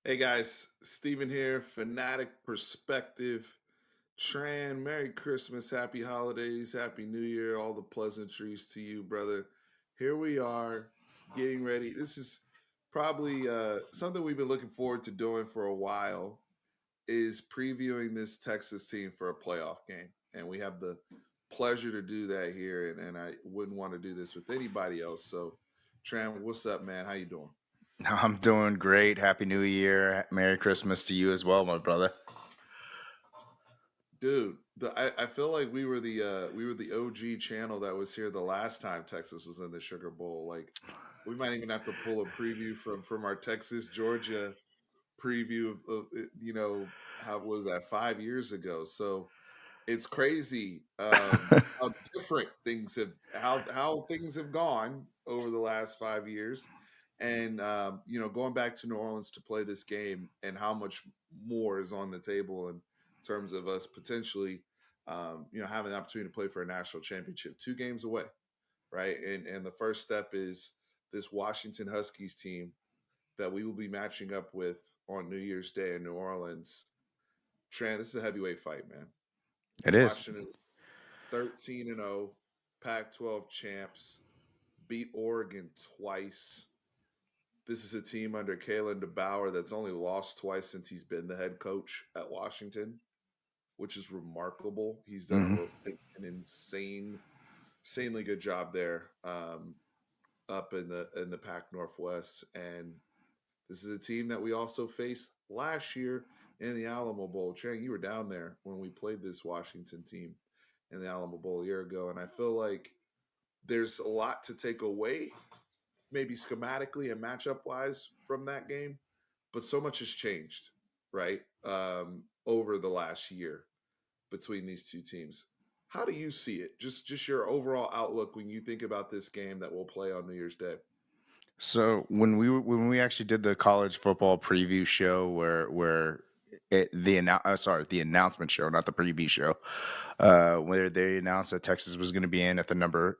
Hey guys, Steven here, Fanatic Perspective. Tran, Merry Christmas, Happy Holidays, Happy New Year, all the pleasantries to you, brother. Here we are getting ready. This is probably something we've been looking forward to doing for a while is previewing this Texas team for a playoff game. And we have the pleasure to do that here. And I wouldn't want to do this with anybody else. So, Tran, what's up, man? How you doing? I'm doing great. Happy New Year. Merry Christmas to you as well, my brother. Dude, I feel like we were the OG channel that was here the last time Texas was in the Sugar Bowl. Like we might even have to pull a preview from our Texas Georgia preview of how was that 5 years ago. So it's crazy how different things have how things have gone over the last 5 years, and going back to New Orleans to play this game, and how much more is on the table in terms of us potentially, having the opportunity to play for a national championship, 2 games away, right? And the first step is this Washington Huskies team that we will be matching up with on New Year's Day in New Orleans. Tran, this is a heavyweight fight, man. It is. Washington 13-0, Pac-12 champs, beat Oregon twice. This is a team under Kalen DeBauer that's only lost twice since he's been the head coach at Washington, which is remarkable. He's done hmm an insanely good job there, up in the Pac Northwest, and this is a team that we also faced last year in the Alamo Bowl. Chang, you were down there when we played this Washington team in the Alamo Bowl a year ago, and I feel like there's a lot to take away, maybe schematically and matchup wise, from that game, but so much has changed, right? Over the last year between these two teams. How do you see it? Just your overall outlook when you think about this game that we'll play on New Year's Day. So when we actually did the college football preview show where the announcement show, not the preview show, where they announced that Texas was going to be in at the number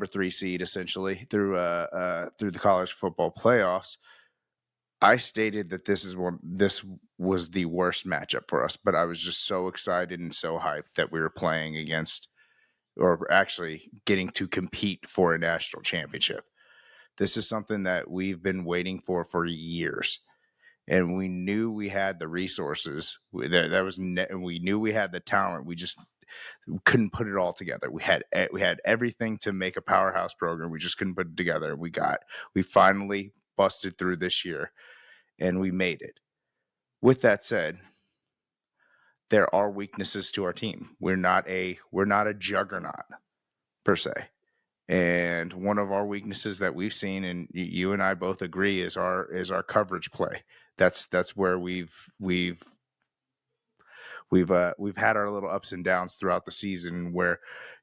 3 seed essentially through the college football playoffs. I stated that this was the worst matchup for us, but I was just so excited and so hyped that we were playing against, or actually getting to compete for a national championship. This is something that we've been waiting for years, and we knew we had the resources. We knew we had the talent. We just couldn't put it all together. We had everything to make a powerhouse program. We just couldn't put it together. We finally busted through this year, and we made it. With that said, there are weaknesses to our team. We're not a juggernaut per se. And one of our weaknesses that we've seen, and you and I both agree, is our coverage play. That's where we've had our little ups and downs throughout the season, where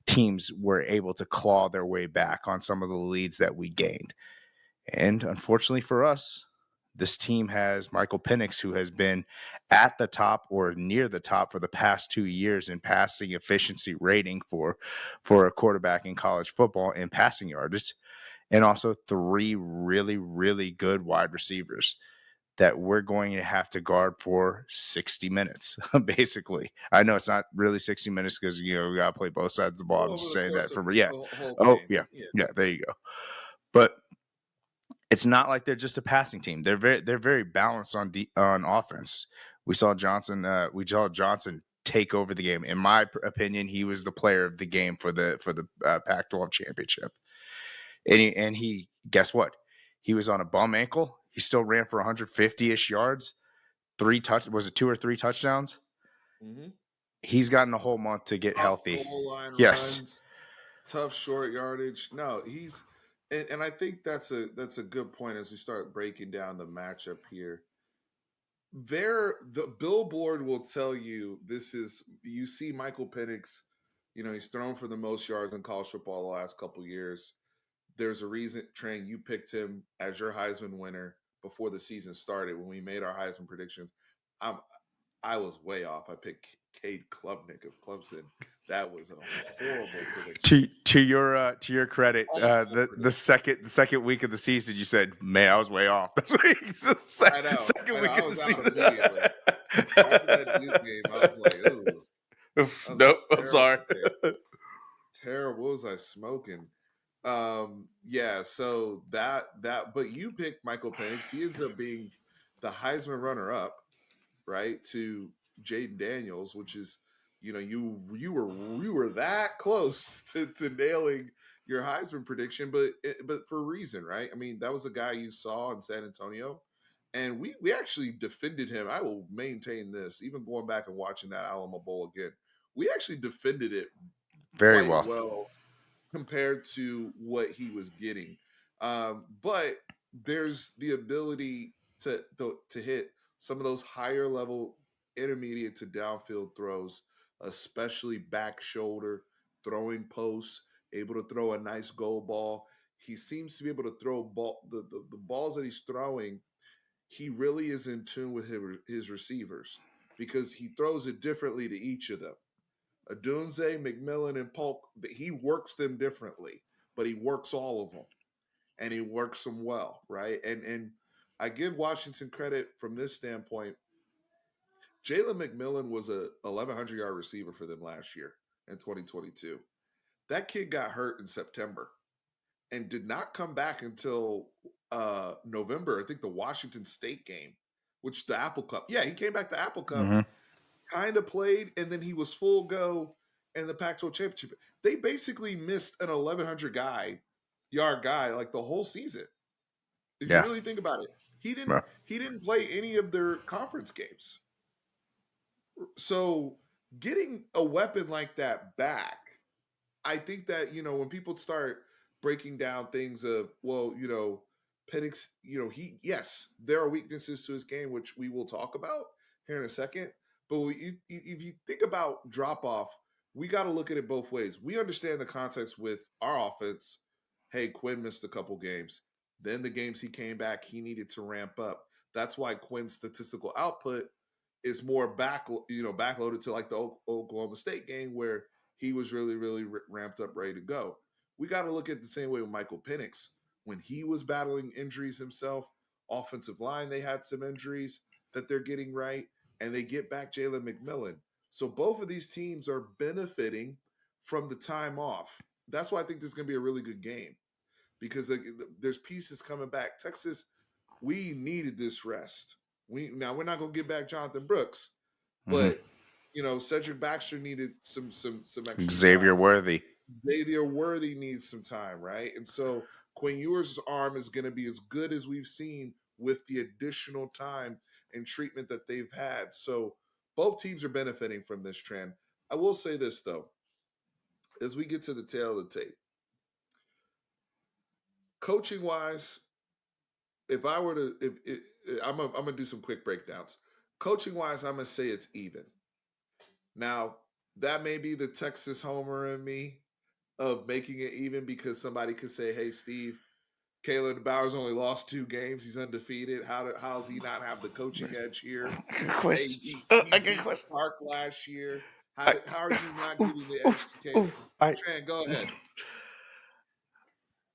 teams were able to claw their way back on some of the leads that we gained. And unfortunately for us, this team has Michael Penix, who has been at the top or near the top for the past 2 years in passing efficiency rating for a quarterback in college football and passing yardage, and also three really, really good wide receivers that we're going to have to guard for 60 minutes, basically. I know it's not really 60 minutes because, we got to play both sides of the ball. Well, I'm over just the saying course that of yeah. the whole Oh, game, yeah. yeah. Yeah, there you go. But it's not like they're just a passing team. They're very balanced on offense. We saw Johnson take over the game. In my opinion, he was the player of the game for the Pac-12 championship. And he guess what? He was on a bum ankle. He still ran for 150ish yards. Was it 2 or 3 touchdowns? Mm-hmm. He's gotten a whole month to get Tough healthy. goal line Yes. runs, tough short yardage. No, and I think that's a good point as we start breaking down the matchup here. The billboard will tell you this is you see Michael Penix, he's thrown for the most yards in college football the last couple of years. There's a reason, Train, you picked him as your Heisman winner before the season started when we made our Heisman predictions. I'm I was way off. I picked Cade Klubnik of Clemson. That was a horrible prediction. To your credit, Awful the prediction. second week of the season, you said, "Man, I was way off." That's what I know. second I know. week I of the was out season. immediately. After that Duke game, I was like, ooh, that was a Nope, I'm sorry. terrible pick. Terrible. What was I smoking? Yeah, so but you picked Michael Penix. He ends up being the Heisman runner up, right? To Jaden Daniels, which is, you were that close to nailing your Heisman prediction, but for a reason, right? I mean, that was a guy you saw in San Antonio, and we actually defended him. I will maintain this, even going back and watching that Alamo Bowl again. We actually defended it Very quite well. well compared to what he was getting. But there's the ability to hit some of those higher level intermediate to downfield throws, especially back shoulder, throwing posts, able to throw a nice goal ball. He seems to be able to throw the balls that he's throwing. He really is in tune with his receivers because he throws it differently to each of them. Adunze, McMillan, and Polk, he works them differently, but he works all of them, and he works them well, right? And I give Washington credit from this standpoint. Jalen McMillan was a 1,100-yard receiver for them last year in 2022. That kid got hurt in September and did not come back until November. I think the Washington State game, which the Apple Cup. Yeah, he came back to Apple Cup, Hmm. kind of played, and then he was full go in the Pac-12 championship. They basically missed an 1,100 yard guy like the whole season. If you Yeah. really think about it, he didn't Well, he didn't play any of their conference games. So getting a weapon like that back, I think that, when people start breaking down things of, well, Penix, yes, there are weaknesses to his game, which we will talk about here in a second. But if you think about drop off, we got to look at it both ways. We understand the context with our offense. Hey, Quinn missed a couple games. Then the games he came back, he needed to ramp up. That's why Quinn's statistical output is more backloaded to like the Oklahoma State game where he was really, really ramped up, ready to go. We got to look at it the same way with Michael Penix. When he was battling injuries himself, offensive line, they had some injuries that they're getting right, and they get back Jalen McMillan. So both of these teams are benefiting from the time off. That's why I think this is going to be a really good game because there's pieces coming back. Texas, we needed this rest. We're not going to get back Jonathan Brooks, hmm. but Cedric Baxter needed some extra time. Xavier Worthy. Xavier Worthy needs some time, right? And so Quinn Ewers' arm is going to be as good as we've seen with the additional time and treatment that they've had. So both teams are benefiting from this trend. I will say this though, as we get to the tail of the tape, coaching wise, if I were to, if I'm gonna do some quick breakdowns. Coaching wise, I'm gonna say it's even. Now that may be the Texas homer in me of making it even because somebody could say, "Hey, Steve, Kalen Bowers only lost 2 games. He's undefeated. How's he not have the coaching edge here? Good Hey, question. he A good beat question. Sark last year. I, How are you not ooh, giving the ooh, edge to Kalen? ooh. I Tran, go ahead.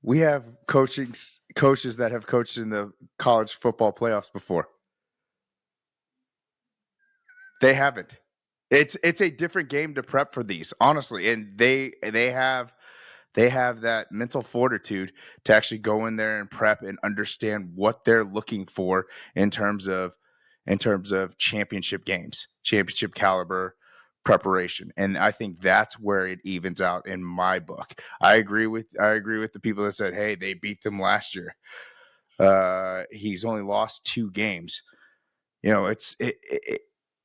We have coaches that have coached in the college football playoffs before. They haven't. It's a different game to prep for these, honestly, and they have that mental fortitude to actually go in there and prep and understand what they're looking for in terms of championship games, championship caliber preparation. And I think that's where it evens out in my book. I agree with the people that said, "Hey, they beat them last year. He's only lost 2 games."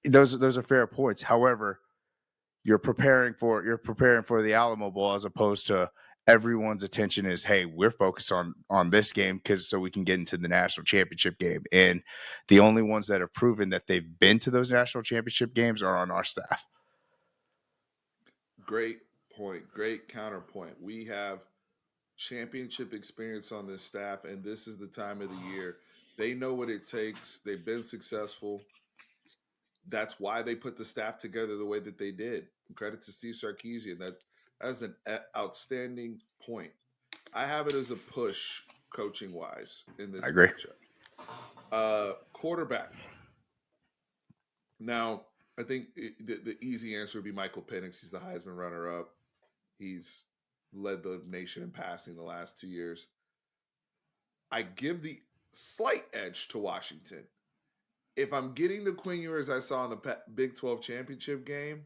Those are fair points. However, you're preparing for the Alamo Bowl as opposed to everyone's attention is, hey, we're focused on this game because so we can get into the national championship game. And the only ones that have proven that they've been to those national championship games are on our staff. Great point. Great counterpoint. We have championship experience on this staff, and this is the time of the year. They know what it takes. They've been successful. That's why they put the staff together the way that they did. Credit to Steve Sarkisian. That's an outstanding point. I have it as a push coaching wise in I this agree. matchup. Quarterback. Now, I think the easy answer would be Michael Penix. He's the Heisman runner up. He's led the nation in passing the last 2 years. I give the slight edge to Washington. If I'm getting the Quinn Ewers I saw in the Big 12 championship game,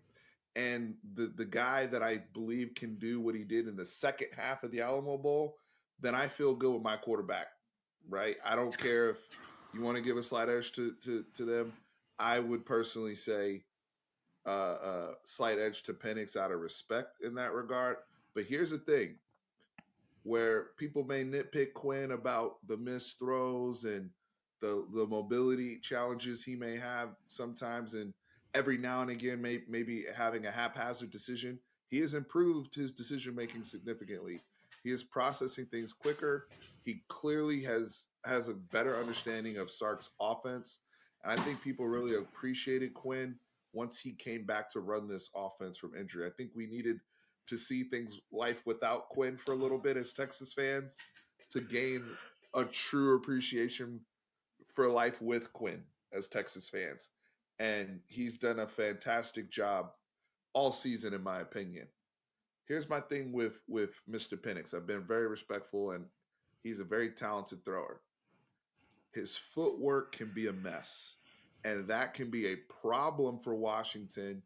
and the guy that I believe can do what he did in the second half of the Alamo Bowl, then I feel good with my quarterback. Right? I don't care if you want to give a slight edge to them. I would personally say slight edge to Penix out of respect in that regard. But here's the thing: where people may nitpick Quinn about the missed throws and the mobility challenges he may have sometimes, and every now and again maybe having a haphazard decision. He has improved his decision making significantly. He is processing things quicker. He clearly has a better understanding of Sark's offense, and I think people really appreciated Quinn once he came back to run this offense from injury. I think we needed to see things life without Quinn for a little bit as Texas fans to gain a true appreciation for life with Quinn as Texas fans. And he's done a fantastic job all season, in my opinion. Here's my thing with Mr. Penix. I've been very respectful, and he's a very talented thrower. His footwork can be a mess, and that can be a problem for Washington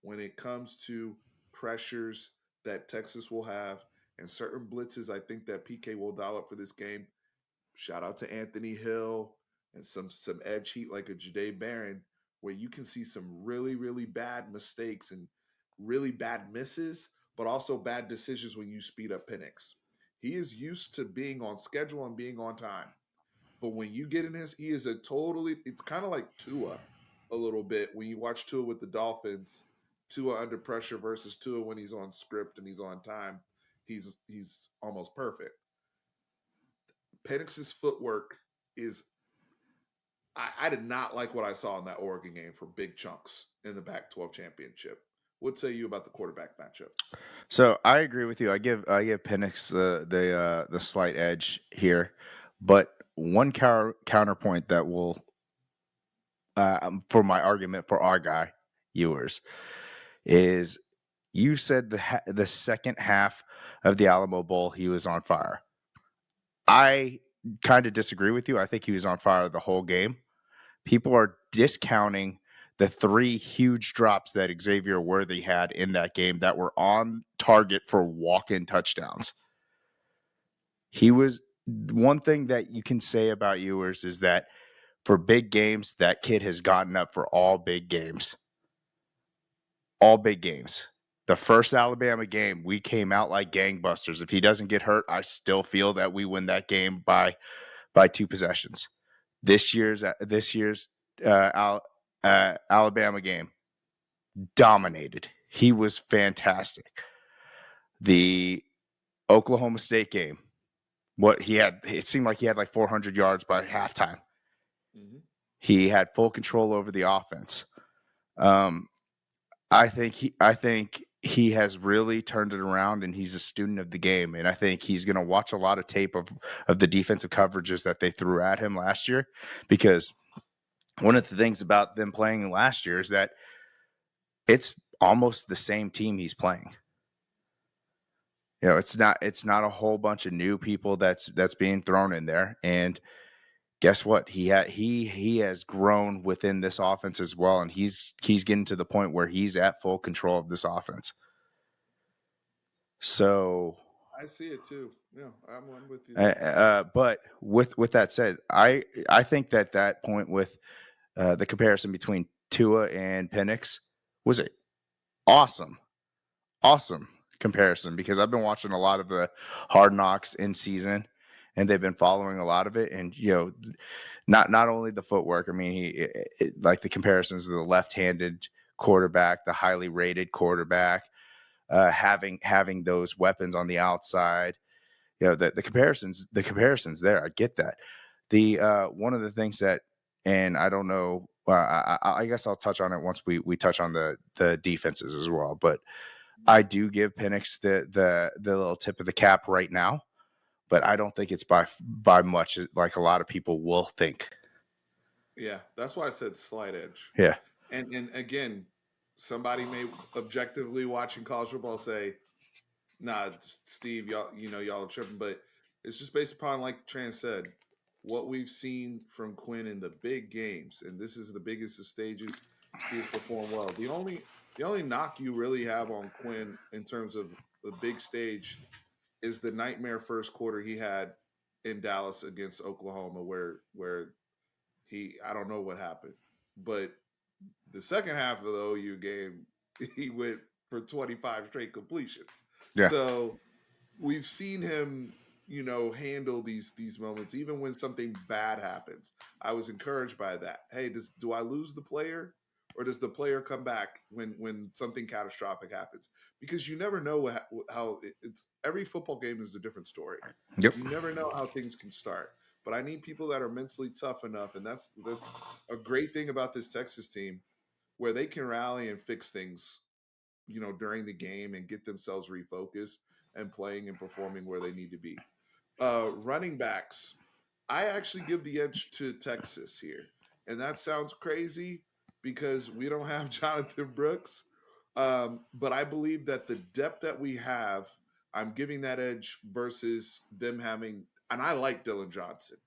when it comes to pressures that Texas will have and certain blitzes I think that PK will dial up for this game. Shout out to Anthony Hill and some edge heat like a Jade Barron, where you can see some really bad mistakes and really bad misses, but also bad decisions when you speed up Penix. He is used to being on schedule and being on time. But when you get in his, he is a totally. It's kind of like Tua a little bit when you watch Tua with the Dolphins. Tua under pressure versus Tua when he's on script and he's on time. He's almost perfect. Penix's footwork is. I did not like what I saw in that Oregon game for big chunks in the Pac-12 championship. What say you about the quarterback matchup? So I agree with you. I give Penix the slight edge here, but one counterpoint that will for my argument for our guy Ewers is you said the second half of the Alamo Bowl he was on fire. I kind of disagree with you. I think he was on fire the whole game. People are discounting the 3 huge drops that Xavier Worthy had in that game that were on target for walk-in touchdowns. He was one thing that you can say about Ewers is that for big games, that kid has gotten up for all big games. All big games. The first Alabama game, we came out like gangbusters. If he doesn't get hurt, I still feel that we win that game by 2 possessions. This year's Alabama game dominated. He was fantastic. The Oklahoma State game, what he had, it seemed like he had like 400 yards by halftime. Mm-hmm. He had full control over the offense. I think he has really turned it around, and he's a student of the game. And I think he's going to watch a lot of tape of the defensive coverages that they threw at him last year, because one of the things about them playing last year is that it's almost the same team he's playing. You know, it's not a whole bunch of new people that's being thrown in there. And guess what? He has grown within this offense as well, and he's getting to the point where he's at full control of this offense. So, I see it too. Yeah, I'm with you uh, there. but with that said, I think that point with the comparison between Tua and Penix was an awesome comparison, because I've been watching a lot of the Hard Knocks in season, and they've been following a lot of it. And not only the footwork. I mean, like the comparisons of the left-handed quarterback, the highly rated quarterback, having those weapons on the outside. The comparisons there. I get that. The one of the things that, and I don't know well, I guess I'll touch on it once we touch on the defenses as well. But I do give Penix the little tip of the cap right now, but I don't think it's by much like a lot of people will think. Yeah, that's why I said slight edge. Yeah. And again, somebody may objectively watching college football say, "Nah, Steve, y'all are tripping." But it's just based upon, like Tran said, what we've seen from Quinn in the big games, and this is the biggest of stages. He has performed well. The only knock you really have on Quinn in terms of the big stage is the nightmare first quarter he had in Dallas against Oklahoma, where I don't know what happened, but the second half of the OU game, he went for 25 straight completions. Yeah. So we've seen him, handle these moments, even when something bad happens. I was encouraged by that. Hey, do I lose the player, or does the player come back when something catastrophic happens? Because you never know how it's. Every football game is a different story. Yep. You never know how things can start. But I need people that are mentally tough enough, and that's a great thing about this Texas team, where they can rally and fix things, during the game and get themselves refocused and playing and performing where they need to be. Running backs, I actually give the edge to Texas here. And that sounds crazy because we don't have Jonathan Brooks. But I believe that the depth that we have, I'm giving that edge versus them having, and I like Dylan Johnson.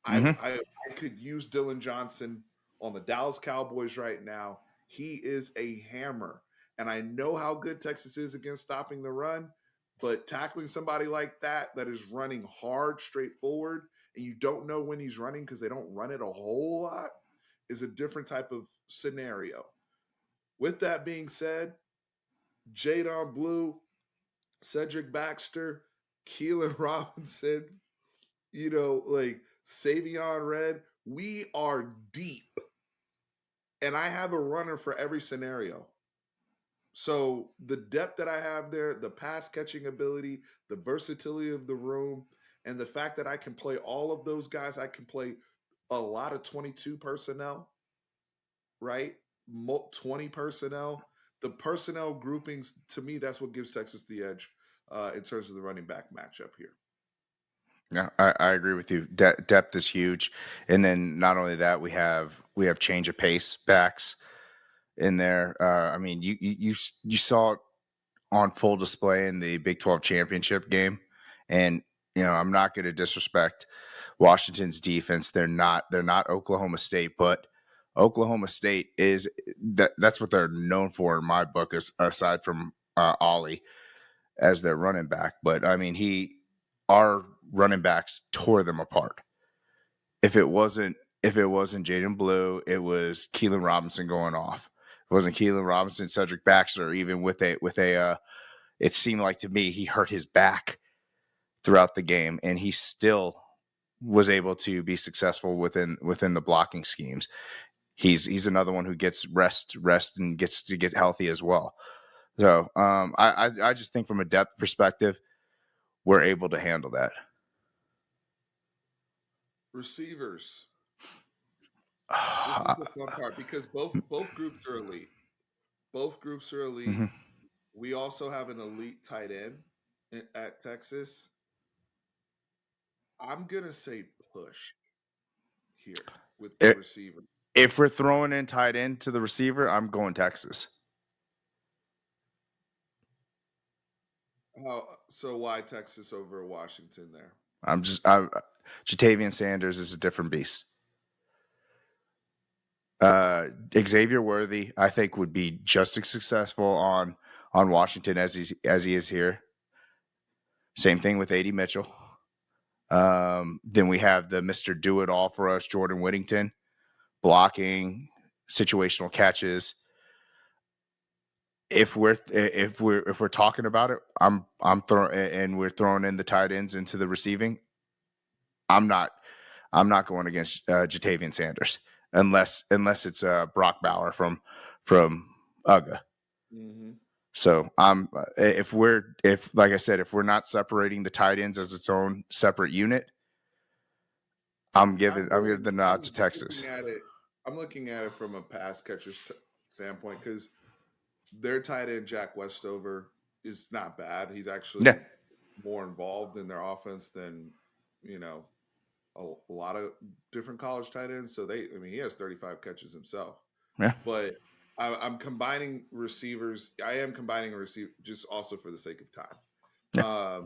I Hmm. I, I could use Dylan Johnson on the Dallas Cowboys right now. He is a hammer. And I know how good Texas is against stopping the run, but tackling somebody like that is running hard, straightforward, and you don't know when he's running because they don't run it a whole lot, is a different type of scenario. With that being said, Jadon Blue, Cedric Baxter, Keelan Robinson, like Savion Red, we are deep. And I have a runner for every scenario. So the depth that I have there, the pass catching ability, the versatility of the room, and the fact that I can play all of those guys, I can play a lot of 22 personnel, right? 20 personnel. The personnel groupings, to me, that's what gives Texas the edge in terms of the running back matchup here. Yeah, I agree with you. Depth is huge, and then not only that, we have change of pace backs in there. I mean, you saw it on full display in the Big 12 championship game, and I'm not going to disrespect Washington's defense. They're not Oklahoma State, but Oklahoma State is that's what they're known for in my book, aside from Ollie as their running back. But I mean, our running backs tore them apart. If it wasn't Jaden Blue, it was Keelan Robinson going off. It wasn't Keelan Robinson, Cedric Baxter, even with a it seemed like to me he hurt his back throughout the game, and he still was able to be successful within the blocking schemes. He's another one who gets rest and gets to get healthy as well. So I just think from a depth perspective, we're able to handle that. Receivers. This is the fun part because both groups are elite. Both groups are elite. Mhm. We also have an elite tight end at Texas. I'm gonna say push here with the I- receiver. If we're throwing in tight end to the receiver, I'm going Texas. So why Texas over Washington there? Jatavian Sanders is a different beast. Xavier Worthy, I think, would be just as successful on Washington as he is here. Same thing with AD Mitchell. Then we have the Mr. Do It All for us, Jordan Whittington, blocking, situational catches. If we're talking about it, I'm throwing and we're throwing in the tight ends into the receiving. I'm not I'm not going against Jatavian Sanders unless it's Brock Bauer from UGA. Mm-hmm. So if like I said, if we're not separating the tight ends as its own separate unit, I'm giving the nod I'm to Texas. looking at it. I'm looking at it from a pass catcher standpoint because their tight end Jack Westover is not bad. He's Yeah, actually more involved in their offense than you know a lot of different college tight ends. So I mean, he has 35 catches himself. yeah, But I'm combining receivers. I am combining a receiver just also for the sake of time. yeah.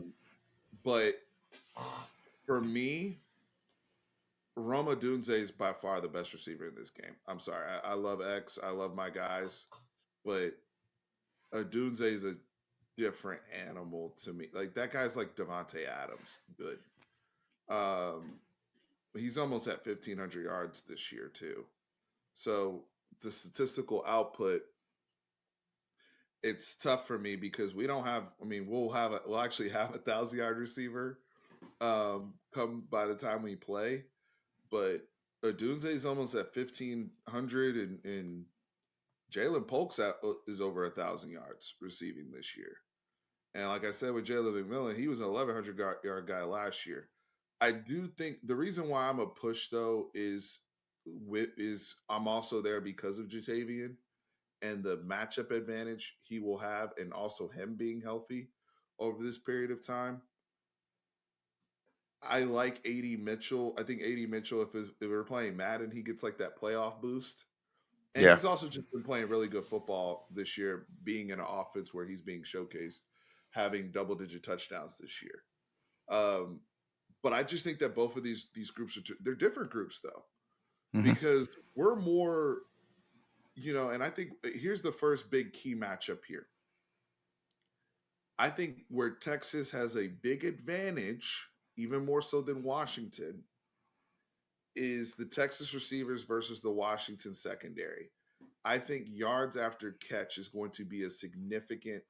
But for me, Roma Dunze is by far the best receiver in this game. I'm sorry. I love X. I love my guys, but Dunze is a different animal to me. Like that guy's like Devonte Adams. Good. Um, he's almost at 1,500 yards this year too. So the statistical output, it's tough for me because we don't have. I mean, we'll actually have 1,000 yard receiver come by the time we play, but Adunze is almost at 1,500, and Jalen Polk's is over 1,000 yards receiving this year. And like I said with Jalen McMillan, he was an 1,100 yard guy last year. I do think the reason why I'm a push though is I'm also there because of Jatavian and the matchup advantage he will have, and also him being healthy over this period of time. I like AD Mitchell. I think AD Mitchell, if we're playing Madden, he gets like that playoff boost. And Yeah. he's also just been playing really good football this year, being in an offense where he's being showcased, having double digit touchdowns this year. Um, but I just think that both of these groups they're different groups though, Hmm. because we're more, and I think here's the first big key matchup here. I think where Texas has a big advantage, even more so than Washington, is the Texas receivers versus the Washington secondary. I think yards after catch is going to be a significant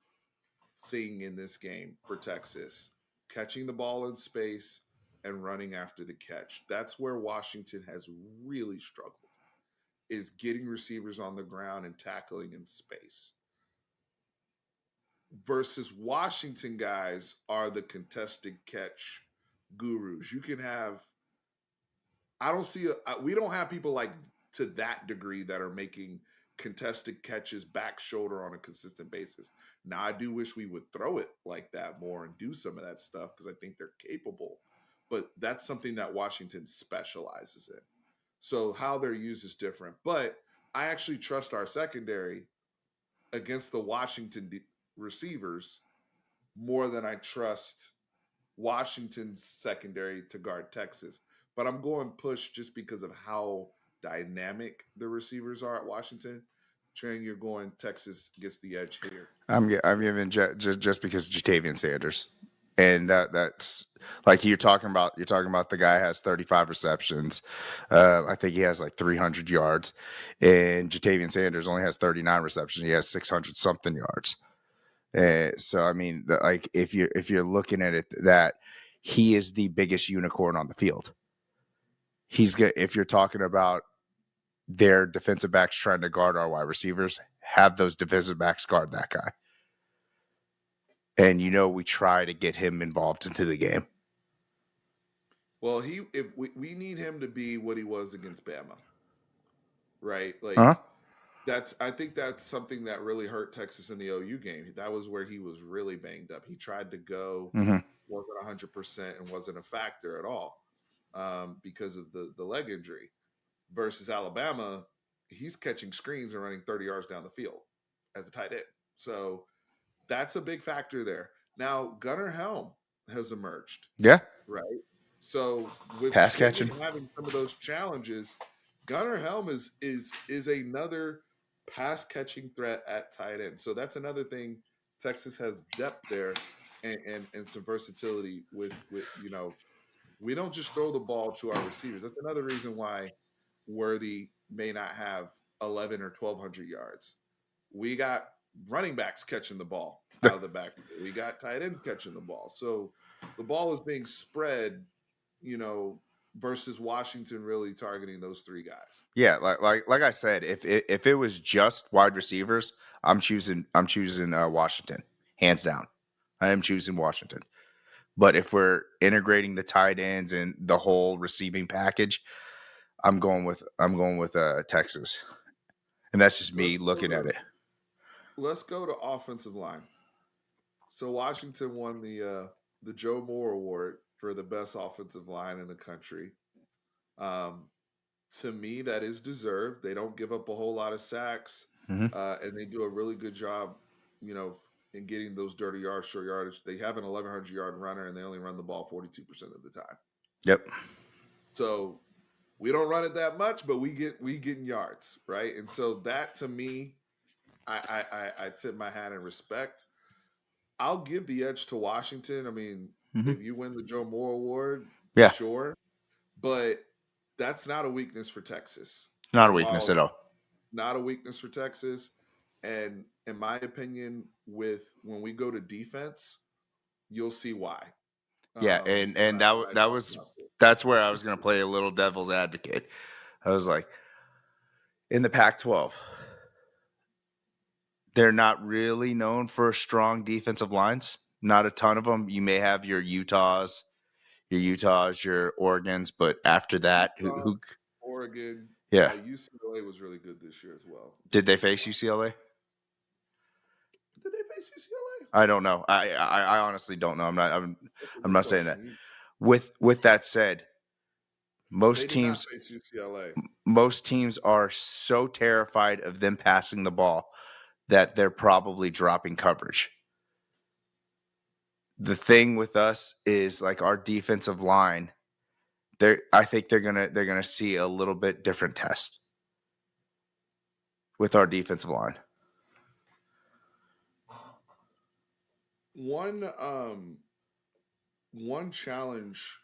thing in this game for Texas. Catching the ball in space and running after the catch. That's where Washington has really struggled, is getting receivers on the ground and tackling in space. Versus Washington guys are the contested catch gurus. You can have I don't see we don't have people like to that degree that are making contested catches back shoulder on a consistent basis. Now I do wish we would throw it like that more and do some of that stuff because I think they're capable. But that's something that Washington specializes in. So how they're used is different. But I actually trust our secondary against the Washington receivers more than I trust Washington's secondary to guard Texas. But I'm going push just because of how dynamic the receivers are at Washington. Trent, you're going Texas gets the edge here. I'm giving just because Jatavian Sanders, and that's like you're talking about. You're talking about the guy has 35 receptions. I think he has like 300 yards, and Jatavian Sanders only has 39 receptions. He has 600 something yards. So I mean, like if you're looking at it, that he is the biggest unicorn on the field. He's good. If you're talking about their defensive backs trying to guard our wide receivers, have those defensive backs guard that guy. And we try to get him involved into the game. Well, if we need him to be what he was against Bama, right? Huh? Like I think that's something that really hurt Texas in the OU game. That was where he was really banged up. He tried to go Mm-hmm. work at 100% and wasn't a factor at all because of the leg injury. Versus Alabama, he's catching screens and running 30 yards down the field as a tight end. So that's a big factor there. Now, Gunnar Helm has emerged, Yeah. right? So with Pass catching. Jatavian having some of those challenges, Gunnar Helm is another pass catching threat at tight end. So that's another thing. Texas has depth there and some versatility with we don't just throw the ball to our receivers. That's another reason why Worthy may not have 11 or 1,200 yards. We got running backs catching the ball out of the backfield. We got tight ends catching the ball. So the ball is being spread, versus Washington really targeting those three guys. Yeah, like I said, if it was just wide receivers, I'm choosing Washington, hands down. I am choosing Washington. But if we're integrating the tight ends and the whole receiving package, I'm going with Texas, and that's just Let's me go looking at to it. let's go to offensive line. So Washington won the Joe Moore Award for the best offensive line in the country. Um, to me, that is deserved. They don't give up a whole lot of sacks, Hmm. and they do a really good job, in getting those dirty yards, short yardage. They have an 1,100-yard runner, and they only run the ball 42% of the time. Yep. So we don't run it that much, but we getting yards, right? And so that to me, I tip my hat in respect. I'll give the edge to Washington. I mean, Hmm. if you win the Joe Moore Award, Yeah, sure, but that's not a weakness for Texas. not a And weakness while at all. not a weakness for Texas, and in my opinion, with when we go to defense, you'll see why. Yeah, When and when I that talk was about this. that's where I was going to play a little devil's advocate. I was like, in the Pac-12, they're not really known for strong defensive lines. Not a ton of them. You may have your Oregons, but after that, Utah, who Oregon, yeah, UCLA was really good this year as well. did they Defensive face line. UCLA? Did they face UCLA? I don't know. I honestly don't know. That's a I'm good not saying that. question. With that said, They most did not teams face UCLA. most teams are so terrified of them passing the ball that they're probably dropping coverage. The thing with us is like our defensive line. I think they're gonna see a little bit different test with our defensive line. One one challenge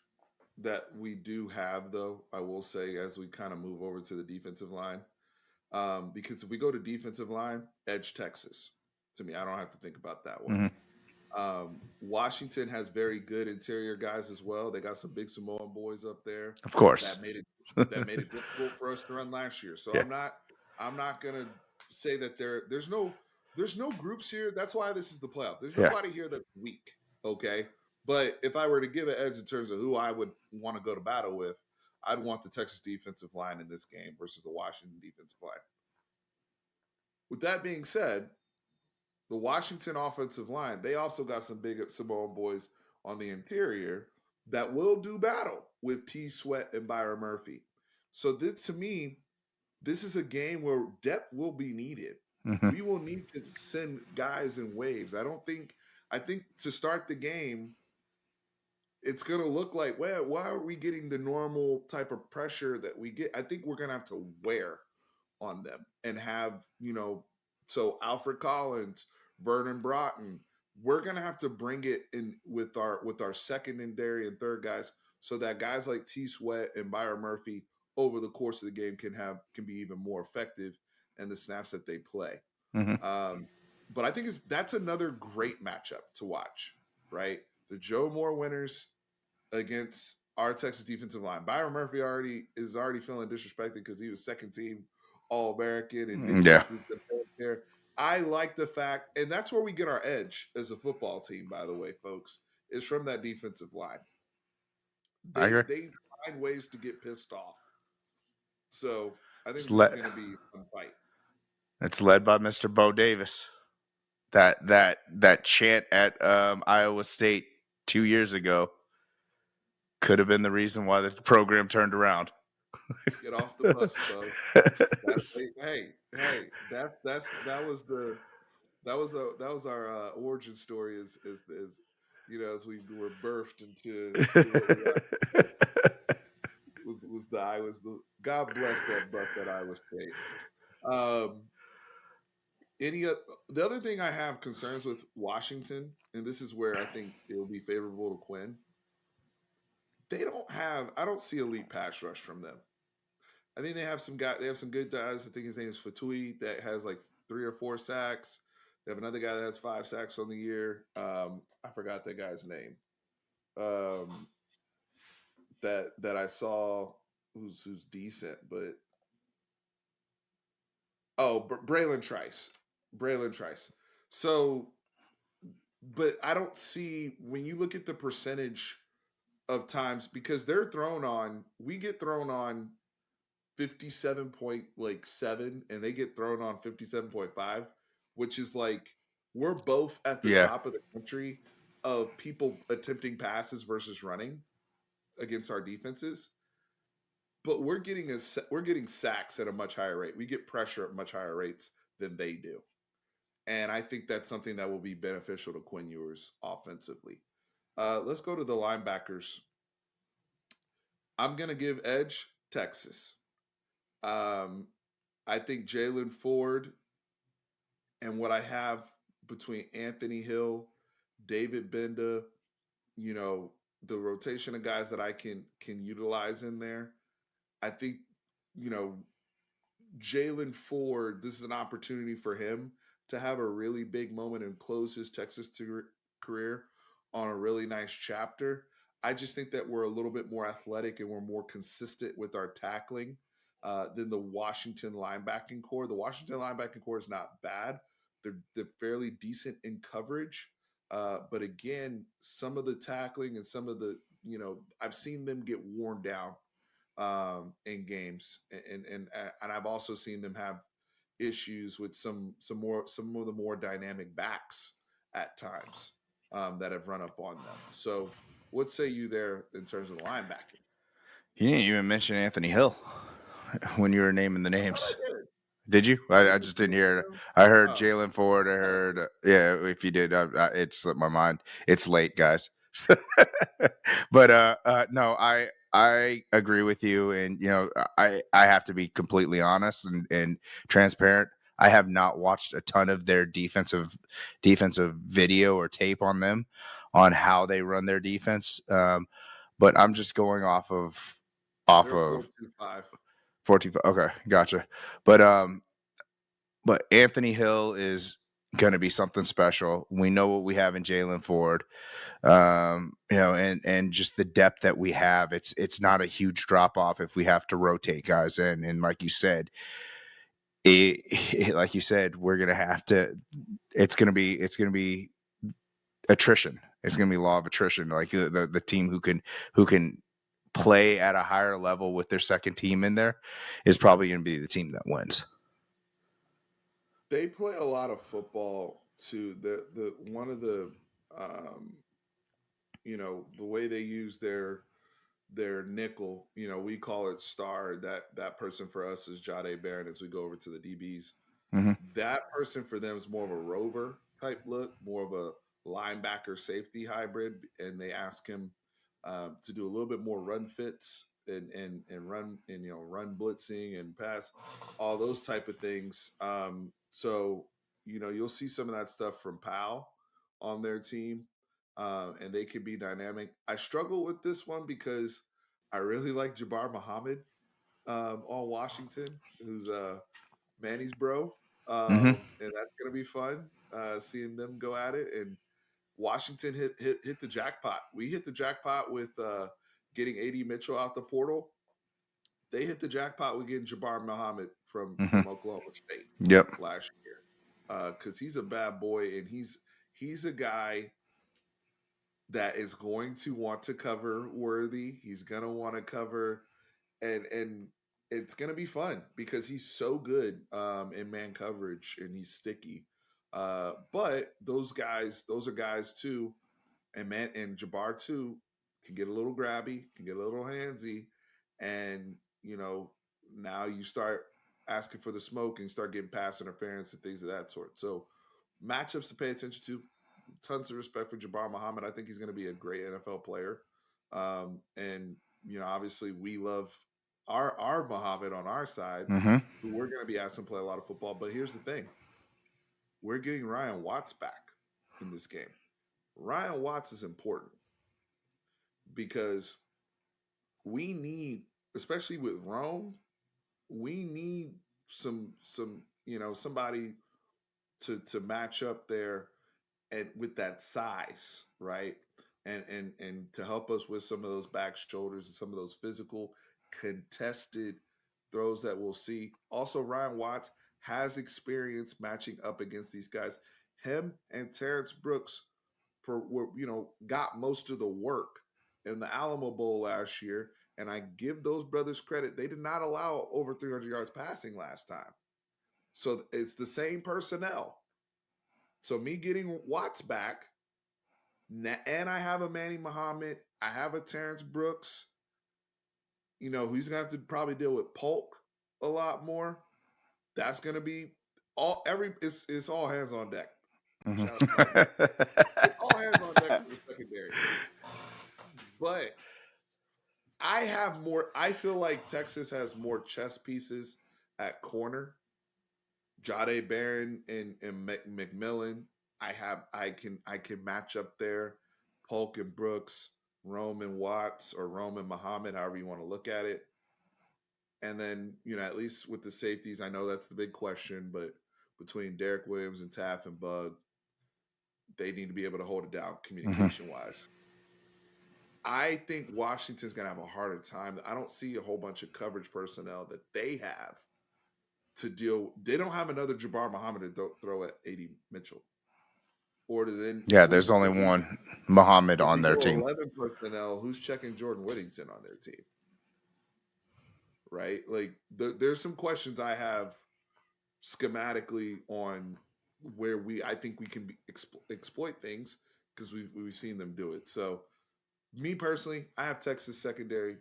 that we do have, though, I will say, as we kind of move over to the defensive line, because if we go to defensive line, edge Texas. To me, I don't have to think about that one. Hmm. Washington has very good interior guys as well. They got some big Samoan boys up there Of course. that made it difficult for us to run last year. So Yeah. I'm not gonna say that there's no groups here. That's why this is the playoff. There's Yeah. nobody here that's weak. Okay. But if I were to give an edge in terms of who I would want to go to battle with, I'd want the Texas defensive line in this game versus the Washington defensive line. With that being said, the Washington offensive line, they also got some big Samoan boys on the interior that will do battle with T Sweat and Byron Murphy. So this to me, this is a game where depth will be needed. Hmm. We will need to send guys in waves. I think to start the game, it's going to look like, well, why are we getting the normal type of pressure that we get? I think we're going to have to wear on them and have, so Alfred Collins, Vernon Broughton, we're going to have to bring it in with our secondary and third guys so that guys like T Sweat and Byron Murphy over the course of the game can be even more effective in the snaps that they play. Hmm. But I think that's another great matchup to watch, right? The Joe Moore winners against our Texas defensive line. Byron Murphy is already feeling disrespected because he was second team All American and didn't Yeah. make the there. I like the fact, and that's where we get our edge as a football team. By the way, folks, is from that defensive line. I agree. They find ways to get pissed off. So I It's think this is led going to be a fun fight. it's led by Mr. Bo Davis. That chant at Iowa State 2 years ago could have been the reason why the program turned around. Get off the bus, Bo. That's hey. That was our origin story as as we were birthed into what we are was the I was the God bless that bus that I was State. Um, the other thing I have concerns with Washington, and this is where I think it will be favorable to Quinn. I don't see elite pass rush from them. I think they have some good guys. I think his name is Fatui that has like 3 or 4 sacks. They have another guy that has 5 sacks on the year. I forgot that guy's name. Um, that I saw who's decent, but Braylon Trice, Braylon Trice. So, but I don't see when you look at the percentage of times because we get thrown on 57.7 and they get thrown on 57.5, which is like we're both at the Yeah. top of the country of people attempting passes versus running against our defenses, but we're getting sacks at a much higher rate. We get pressure at much higher rates than they do. And I think that's something that will be beneficial to Quinn Ewers offensively. Let's go to the linebackers. I'm going to give edge Texas. Um, I think Jalen Ford and what I have between Anthony Hill, David Benda, you know, the rotation of guys that I can utilize in there. I think, you know, Jalen Ford, this is an opportunity for him to have a really big moment and close his career on a really nice chapter. I just think that we're a little bit more athletic and we're more consistent with our tackling than the Washington linebacking core. The Washington linebacking core is not bad. They're fairly decent in coverage. But again, some of the tackling and some of the, I've seen them get worn down in games, and I've also seen them have issues with some of the more dynamic backs at times that have run up on them. So, what say you there in terms of the linebacking? You didn't even mention Anthony Hill when you were naming the I thought names. I did. Did you? I I didn't just say didn't hear it. Antonio. I heard Oh, Jalen Ford. I I thought I heard, did. yeah, if you did, it slipped my mind. It's late, guys. But no, I agree with you, and I have to be completely honest and transparent. I have not watched a ton of their defensive video or tape on them on how they run their defense. But I'm just going off They're a of 4-2-5. 14. Okay, gotcha. But Anthony Hill is going to be something special. We know what we have in Jalen Ford, and just the depth that we have. It's not a huge drop off if we have to rotate guys in. And like you said, like you said, we're gonna have to. It's gonna be attrition. It's gonna be law of attrition. Like the team who can play at a higher level with their second team in there is probably going to be the team that wins. They play a lot of football too. The one of the um, the way they use their nickel, we call it star. That person for us is Jade Barron as we go over to the DBs. Mm-hmm. That person for them is more of a rover type look, more of a linebacker safety hybrid, and they ask him to do a little bit more run fits and run and run blitzing and pass, all those type of things. So you'll see some of that stuff from Powell on their team, and they can be dynamic. I struggle with this one because I really like Jabbar Muhammad on Washington, who's Manny's bro, Mm-hmm. and that's gonna be fun seeing them go at it. And Washington hit the jackpot. We hit the jackpot with getting AD Mitchell out the portal. They hit the jackpot with getting Jabbar Muhammad Mm-hmm. from Oklahoma State Yep. last year because he's a bad boy and he's a guy that is going to want to cover Worthy. He's gonna want to cover and it's gonna be fun because he's so good in man coverage and he's sticky. But those are guys too, and Jabbar too can get a little grabby, can get a little handsy, and now you start asking for the smoke and you start getting pass interference and things of that sort. So matchups to pay attention to. Tons of respect for Jabbar Muhammad. I think he's going to be a great NFL player. And obviously we love our Muhammad on our side, Mm-hmm. who we're going to be asking to play a lot of football. But here's the thing: we're getting Ryan Watts back in this game. Ryan Watts is important because we need, especially with Rome, we need somebody to match up there and with that size, right? And to help us with some of those back shoulders and some of those physical contested throws that we'll see. Also, Ryan Watts has experience matching up against these guys. Him and Terrence Brooks got most of the work in the Alamo Bowl last year. And I give those brothers credit. They did not allow over 300 yards passing last time. So it's the same personnel. So me getting Watts back, and I have a Manny Muhammad, I have a Terrence Brooks. You know, he's gonna have to probably deal with Polk a lot more. That's gonna be it's all hands on deck. Shout out to Mike Vick. It's all hands on deck for the secondary. But I feel like Texas has more chess pieces at corner. Jade Barron and McMillan. I can match up there. Polk and Brooks, Rome and Watts, or Rome and Muhammad, however you want to look at it. And then, at least with the safeties, I know that's the big question, but between Derek Williams and Taff and Bug, they need to be able to hold it down communication wise. I think Washington's going to have a harder time. I don't see a whole bunch of coverage personnel that they have to deal. They don't have another Jabbar Muhammad to throw at AD Mitchell. Or to then, Yeah, there's only one Muhammad if on you their go team. 11 personnel, who's checking Jordan Whittington on their team? Right? Like, there's some questions I have schematically on where I think we can exploit things because we've seen them do it. So, me personally, I have Texas secondary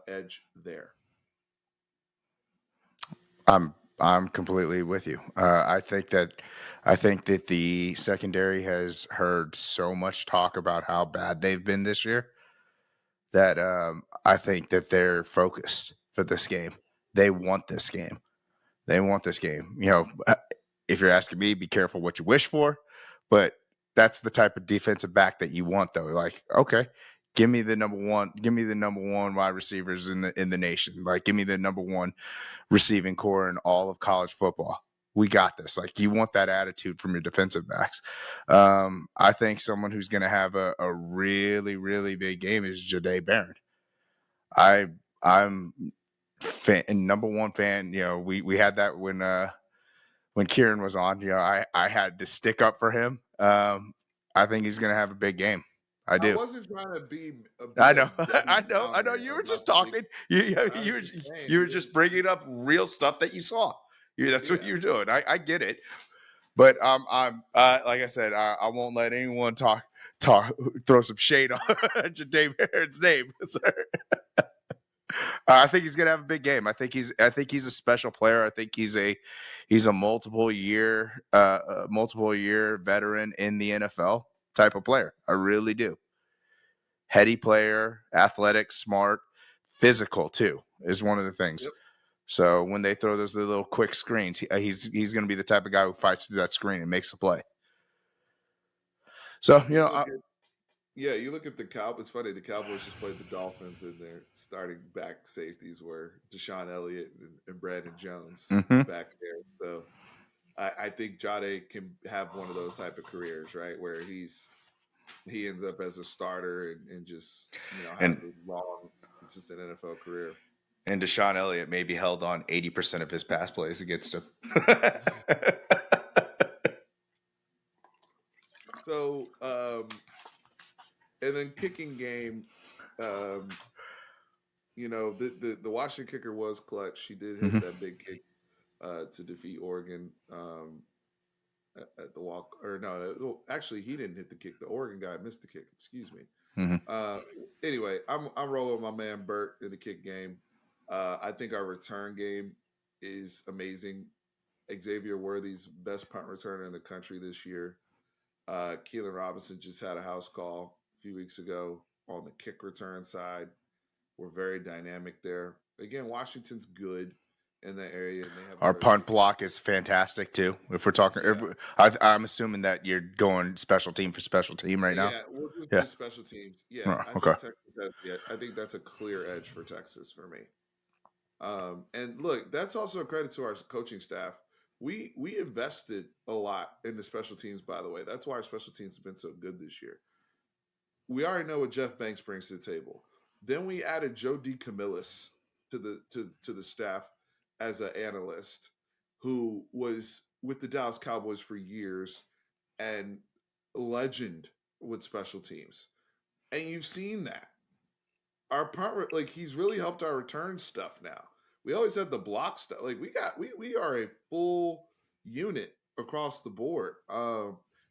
edge there. I'm completely with you. I think that the secondary has heard so much talk about how bad they've been this year that I think that they're focused for this game. They want this game. They want this game. If you're asking me, be careful what you wish for, but that's the type of defensive back that you want, though. Like, okay, give me the number one wide receivers in the nation. Like, give me the number one receiving core in all of college football. We got this. Like, you want that attitude from your defensive backs. I think someone who's going to have a really, really big game is Jade Barron. I'm number one fan. We had that when Kieran was on. I had to stick up for him. I think he's going to have a big game. I I do. wasn't trying to be I a know, Debbie I know. Downer You were just about the big. talking. You I was you just saying, you were just bringing up real stuff that you saw. That's what yeah. you're doing. I get it, but I'm like I said, I won't let anyone talk throw some shade on Jadae Barrett's name, sir. I think he's gonna have a big game. I think he's a special player. I think he's a multiple year veteran in the NFL type of player. I really do. Heady player, athletic, smart, physical too is one of the things. Yep. So when they throw those little quick screens, he's going to be the type of guy who fights through that screen and makes the play. So You look at the Cowboys. It's funny. The Cowboys just played the Dolphins, and their starting back safeties were Deshaun Elliott and Brandon Jones mm-hmm. back there. So I think Jade can have one of those type of careers, right, where he ends up as a starter and just have a long, consistent NFL career. And Deshaun Elliott may be held on 80% of his pass plays against him. So, and then kicking game, the Washington kicker was clutch. He did hit that big kick to defeat Oregon at the walk. Or no, actually, he didn't hit the kick. The Oregon guy missed the kick. Excuse me. Anyway, I'm rolling with my man Burt in the kick game. I think our return game is amazing. Xavier Worthy's best punt returner in the country this year. Keelan Robinson just had a house call a few weeks ago on the kick return side. We're very dynamic there. Again, Washington's good in that area, and they have our punt block is fantastic too. If we're talking, I'm assuming that you're going special team for special team right now. Yeah, we'll just do special teams. Yeah, I think Texas has. Yeah, I think that's a clear edge for Texas for me. And look, that's also a credit to our coaching staff. We invested a lot in the special teams, by the way. That's why our special teams have been so good this year. We already know what Jeff Banks brings to the table. Then we added Joe DeCamillis to the staff as an analyst who was with the Dallas Cowboys for years and legend with special teams. And you've seen that. our punt like he's really helped our return stuff now. We always had the block stuff. Like we are a full unit across the board.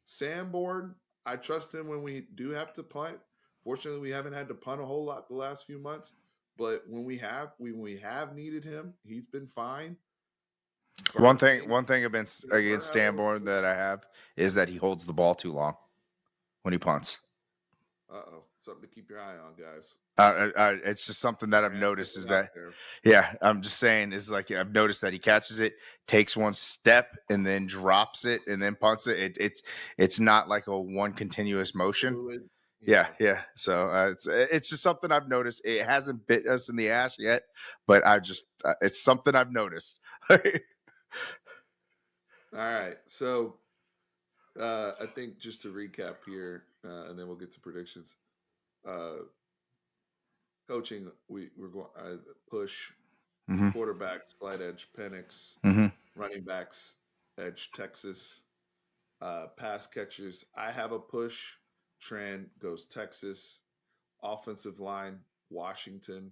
Sanborn, I trust him when we do have to punt. Fortunately, we haven't had to punt a whole lot the last few months, but when we have needed him, he's been fine. Maybe One thing against Burnout. Stanborn that I have is that he holds the ball too long when he punts. Uh-oh, something to keep your eye on, guys. It's just something that I've Rams noticed getting is out that, there. yeah, I'm just saying is like I've noticed that he catches it, takes one step, and then drops it, and then punts it. It's not like a one continuous motion. Fluid. Yeah, Yeah. yeah. So it's just something I've noticed. It hasn't bit us in the ass yet, but I just it's something I've noticed. All right. So I think just to recap here, and then we'll get to predictions. Uh, Coaching, we're going push hmm quarterback, slight edge, Penix, hmm running backs, edge, Texas, pass catchers. I have a push. Trend goes Texas. Offensive line, Washington.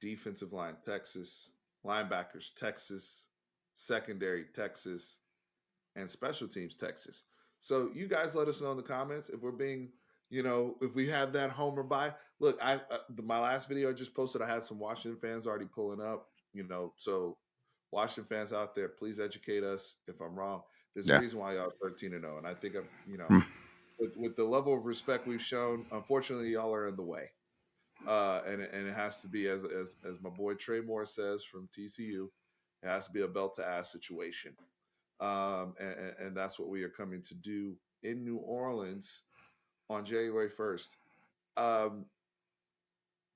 Defensive line, Texas. Linebackers, Texas. Secondary, Texas. And special teams, Texas. So you guys let us know in the comments if we're being, if we have that homer by. Look, my last video I just posted, I had some Washington fans already pulling up. So Washington fans out there, please educate us if I'm wrong. There's a Yeah. reason why y'all are 13-0, and I think I'm, Mm. with the level of respect we've shown, unfortunately, y'all are in the way. And it has to be as my boy Trey Moore says from TCU, it has to be a belt to ass situation. And that's what we are coming to do in New Orleans on January 1st. Um,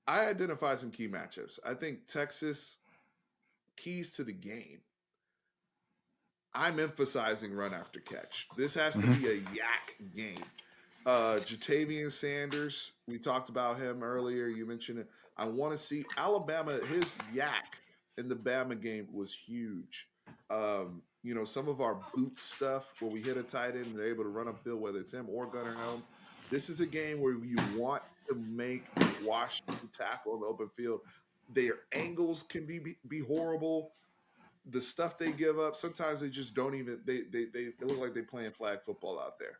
I identify some key matchups. I think Texas keys to the game. I'm emphasizing run after catch. This has to hmm be a yak game. Jatavian Sanders, we talked about him earlier. You mentioned it. I want to see Alabama. His yak in the Bama game was huge. Some of our boot stuff where we hit a tight end and they're able to run upfield, whether it's him or Gunnar Helm. This is a game where you want to make Washington tackle in the open field. Their angles can be horrible. The stuff they give up, sometimes they just don't even they look like they're playing flag football out there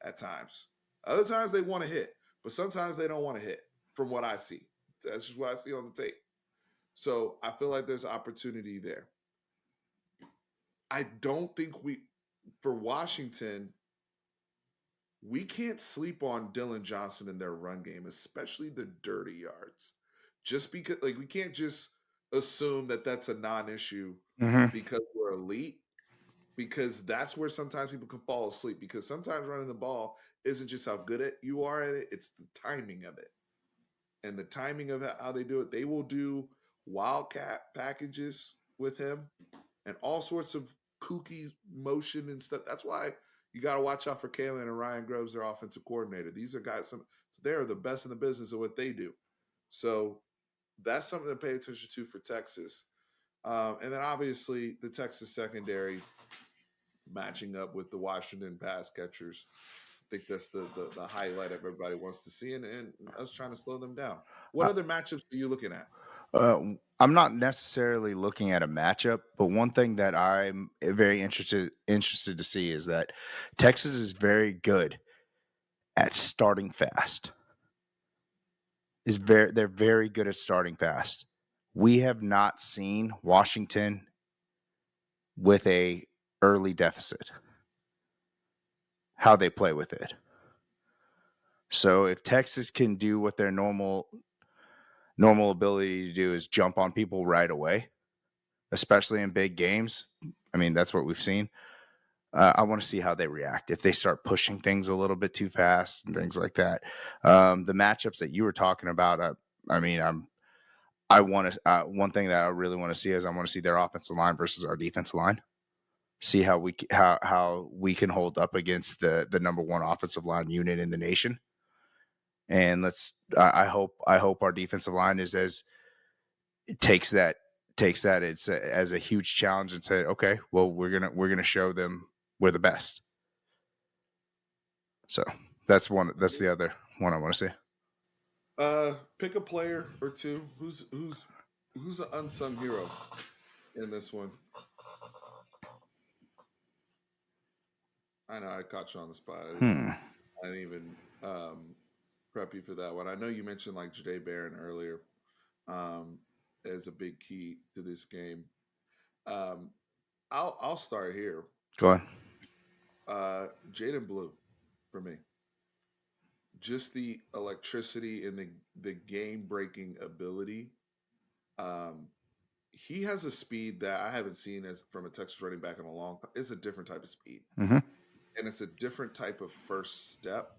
at times. Other times they want to hit, but sometimes they don't want to hit from what I see. That's just what I see on the tape. So I feel like there's opportunity there. I don't think for Washington, we can't sleep on Dylan Johnson in their run game, especially the dirty yards. Just because, like, we can't just assume that that's a non issue hmm because we're elite, because that's where sometimes people can fall asleep, because sometimes running the ball isn't just how good you are at it, it's the timing of it. And the timing of how they do it, they will do wildcat packages with him and all sorts of kooky motion and stuff. That's why you got to watch out for Kalen and Ryan Groves, their offensive coordinator. These are guys, they are the best in the business of what they do. So that's something to pay attention to for Texas. And then obviously the Texas secondary matching up with the Washington pass catchers. I think that's the highlight of everybody wants to see, and us trying to slow them down. What I, other matchups are you looking at? I'm not necessarily looking at a matchup, but one thing that I'm very interested to see is that Texas is very good at starting fast. They're very good at starting fast. We have not seen Washington with a early deficit. How they play with it. So if Texas can do what their normal ability to do is jump on people right away, especially in big games. I mean, that's what we've seen. I want to see how they react if they start pushing things a little bit too fast and things like that. The matchups that you were talking about, I mean, I want to. One thing that I really want to see is I want to see their offensive line versus our defensive line. See how we can hold up against the number one offensive line unit in the nation. And I hope our defensive line is as takes that as a huge challenge and say, okay, well we're gonna show them we're the best. So that's the other one I want to see. Pick a player or two. Who's an unsung hero in this one? I know I caught you on the spot. Hmm. I didn't even prep you for that one. I know you mentioned like Jade Barron earlier um, as a big key to this game. Um, I'll start here. Go on. Jaden Blue for me. Just the electricity and the game breaking ability. Um, he has a speed that I haven't seen as from a Texas running back in a long time. It's a different type of speed, Mm-hmm. and it's a different type of first step.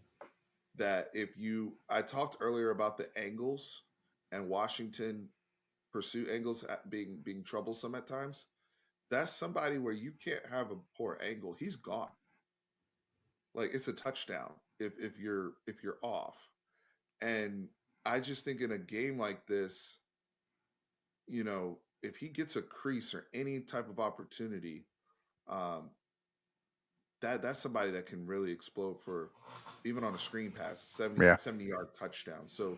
That if you, I talked earlier about the angles and Washington pursuit angles being troublesome at times. That's somebody where you can't have a poor angle. He's gone. Like it's a touchdown if you're off. And I just think in a game like this, if he gets a crease or any type of opportunity, um, that's somebody that can really explode for even on a screen pass, 70, Yeah. 70-yard touchdown. So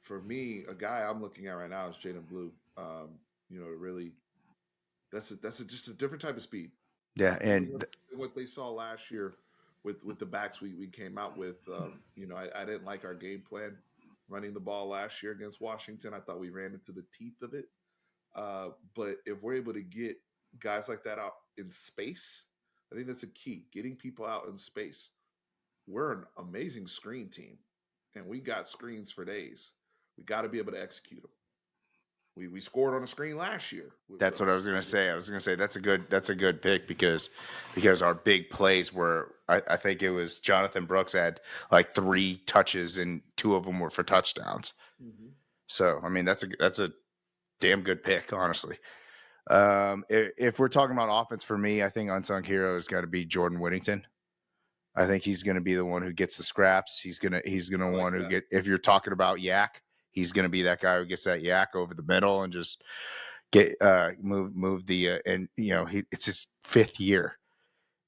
for me, a guy I'm looking at right now is Jaden Blue. Really just a different type of speed. Yeah. Even And what they saw last year with the backs we came out with. I didn't like our game plan running the ball last year against Washington. I thought we ran into the teeth of it. But if we're able to get guys like that out in space, I think that's a key. Getting people out in space. We're an amazing screen team, and we got screens for days. We got to be able to execute them. We scored on a screen last year with that's what I was gonna say. I was gonna say that's a good pick because our big plays were I think it was Jonathan Brooks had like 3 touches and 2 of them were for touchdowns. Mhm. So I mean that's a damn good pick, honestly. If we're talking about offense for me, I think unsung hero has got to be Jordan Whittington. I think he's going to be the one who gets the scraps. He's gonna I like want to that. get. If you're talking about yak, he's going to be that guy who gets that yak over the middle and just get move the and it's his 5th year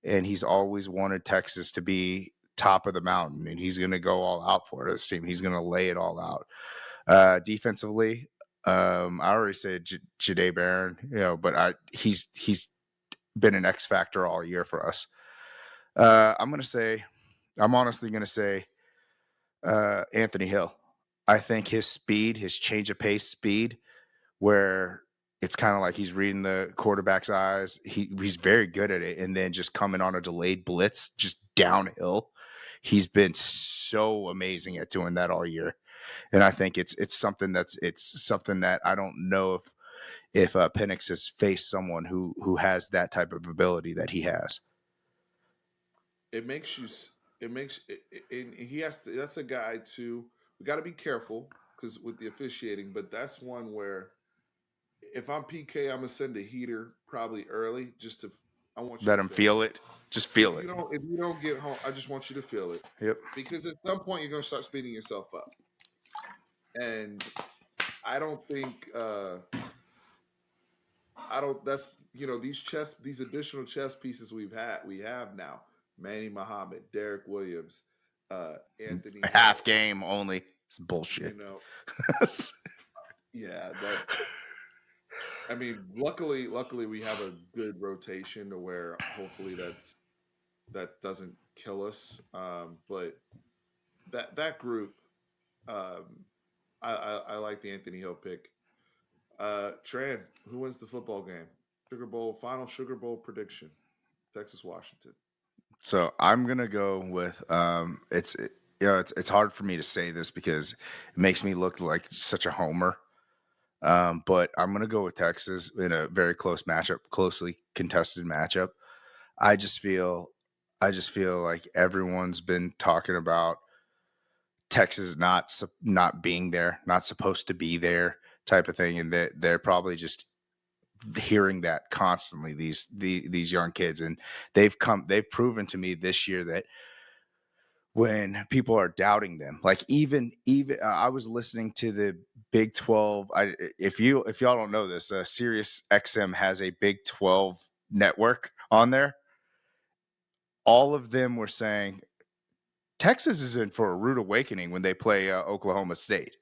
and he's always wanted Texas to be top of the mountain and he's going to go all out for this team. He's going to lay it all out. Defensively, I already said Jade Barron, but he's been an X factor all year for us. I'm honestly going to say Anthony Hill. I think his speed, his change of pace speed, where it's kind of like he's reading the quarterback's eyes. He's very good at it, and then just coming on a delayed blitz, just downhill. He's been so amazing at doing that all year, and I think it's something that I don't know if Penix has faced someone who has that type of ability that he has. It makes you. It makes. And he has. That's a guy too. We got to be careful because with the officiating, but that's one where if I'm PK, I'm gonna send a heater probably early just to. I want you Let to him feel it. feel it. Just feel it. If you don't get home, I just want you to feel it Yep. because at some point you're gonna start speeding yourself up, and I don't think. I don't. That's these additional chess pieces we have now. Manny Muhammad, Derek Williams, Anthony Half Hill. game only. It's You bullshit. know, yeah. That I mean, luckily we have a good rotation to where hopefully that doesn't kill us. But that group, um, I like the Anthony Hill pick. Tran, who wins the football game? Sugar Bowl final Sugar Bowl prediction. Texas Washington. So I'm gonna go with it's hard for me to say this because it makes me look like such a homer. But I'm gonna go with Texas in a very close matchup, closely contested matchup. I just feel I just feel like everyone's been talking about Texas not being there, not supposed to be there, type of thing, and they're probably just hearing that constantly. These young kids, and they've proven to me this year that when people are doubting them, like even I was listening to the Big 12. If y'all don't know this, Sirius XM has a Big 12 network on there. All of them were saying Texas is in for a rude awakening when they play Oklahoma State.